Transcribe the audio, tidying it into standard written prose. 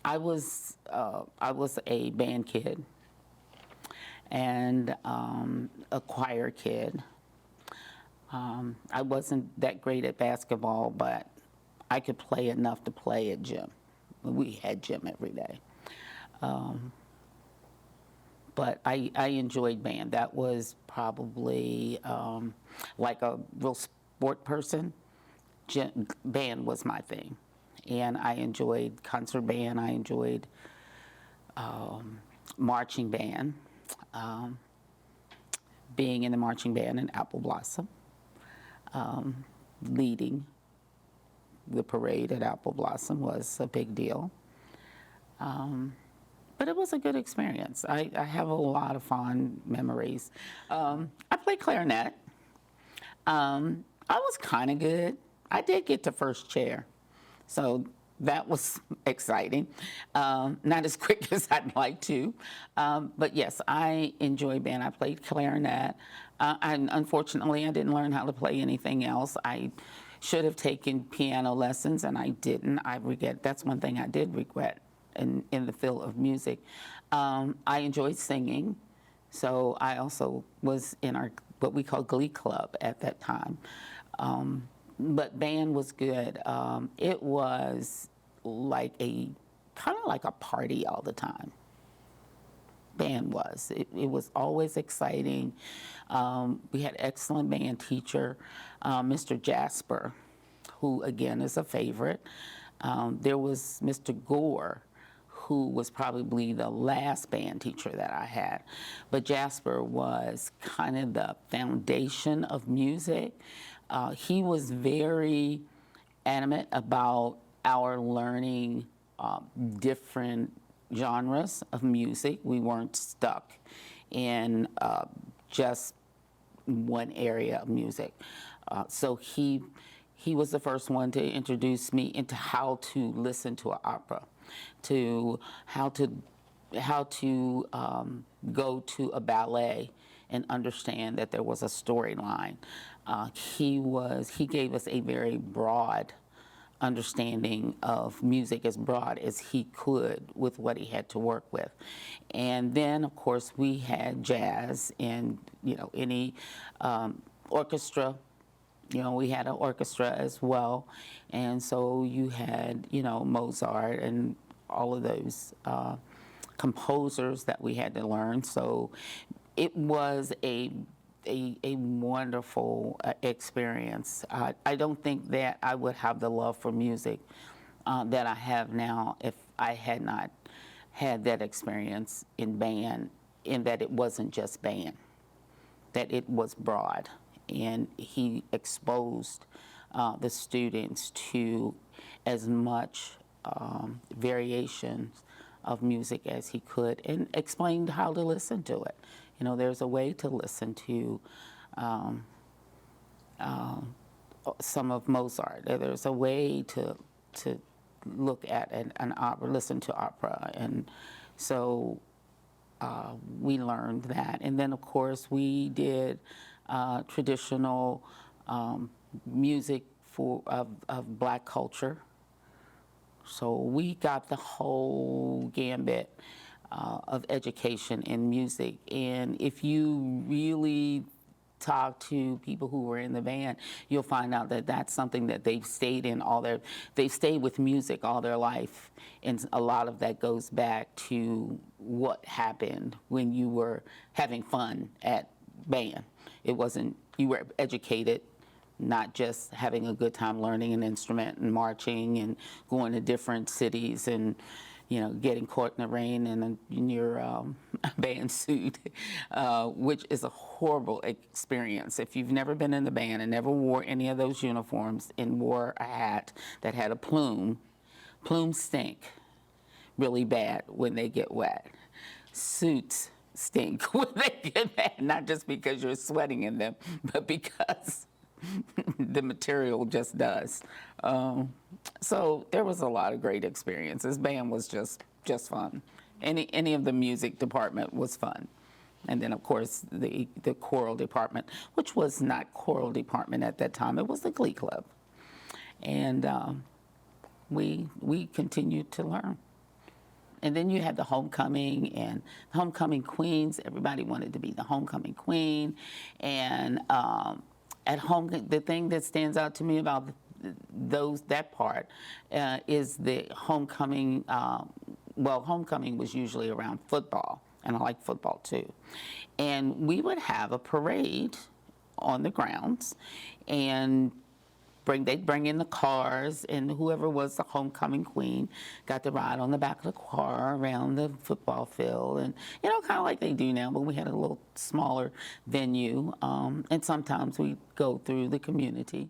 I was a band kid and a choir kid. I wasn't that great at basketball, but I could play enough to play at gym. We had gym every day. But I enjoyed band. That was probably like a real sport person. Band was my thing. And I enjoyed concert band. I enjoyed marching band, being in the marching band in Apple Blossom, leading the parade at Apple Blossom was a big deal. But it was a good experience. I have a lot of fond memories. I played clarinet. I was kind of good. I did get to first chair, so that was exciting. Not as quick as I'd like to, but yes, I enjoy band. I played clarinet. Unfortunately, I didn't learn how to play anything else. I should have taken piano lessons, and I didn't. I regret. That's one thing I did regret in the field of music. I enjoyed singing, so I also was in our what we call Glee Club at that time. But band was good. It was like kind of like a party all the time. Band was. It was always exciting. We had excellent band teacher, Mr. Jasper, who again is a favorite. There was Mr. Gore, who was probably the last band teacher that I had. But Jasper was kind of the foundation of music. He was very adamant about our learning different genres of music. We weren't stuck in just one area of music. So he was the first one to introduce me into how to listen to an opera, to how to go to a ballet and understand that there was a storyline. He gave us a very broad understanding of music, as broad as he could with what he had to work with. And then, of course, we had jazz and, any orchestra. We had an orchestra as well. And so you had, Mozart and all of those composers that we had to learn. So it was a wonderful experience. I don't think that I would have the love for music that I have now if I had not had that experience in band, in that it wasn't just band, that it was broad. And he exposed the students to as much variations of music as he could and explained how to listen to it. There's a way to listen to some of Mozart. There's a way to look at an opera, listen to opera. And so we learned that. And then, of course, we did traditional music of Black culture. So we got the whole gambit of education in music. And if you really talk to people who were in the band, you'll find out that that's something that they've stayed with music all their life. And a lot of that goes back to what happened when you were having fun at band. It wasn't, you were educated, not just having a good time learning an instrument and marching and going to different cities and getting caught in the rain in your band suit, which is a horrible experience. If you've never been in the band and never wore any of those uniforms and wore a hat that had a plume, plumes stink really bad when they get wet. Suits stink when they get wet, not just because you're sweating in them, but because the material just does. So there was a lot of great experiences. Band was just fun. Any of the music department was fun. And then, of course, the choral department, which was not choral department at that time, it was the Glee Club. And we continued to learn. And then you had the homecoming and homecoming queens. Everybody wanted to be the homecoming queen. And at home, the thing that stands out to me about that part is the homecoming. Well, homecoming was usually around football, and I like football too. And we would have a parade on the grounds, and they'd bring in the cars, and whoever was the homecoming queen got to ride on the back of the car around the football field, and kind of like they do now, but we had a little smaller venue, and sometimes we'd go through the community.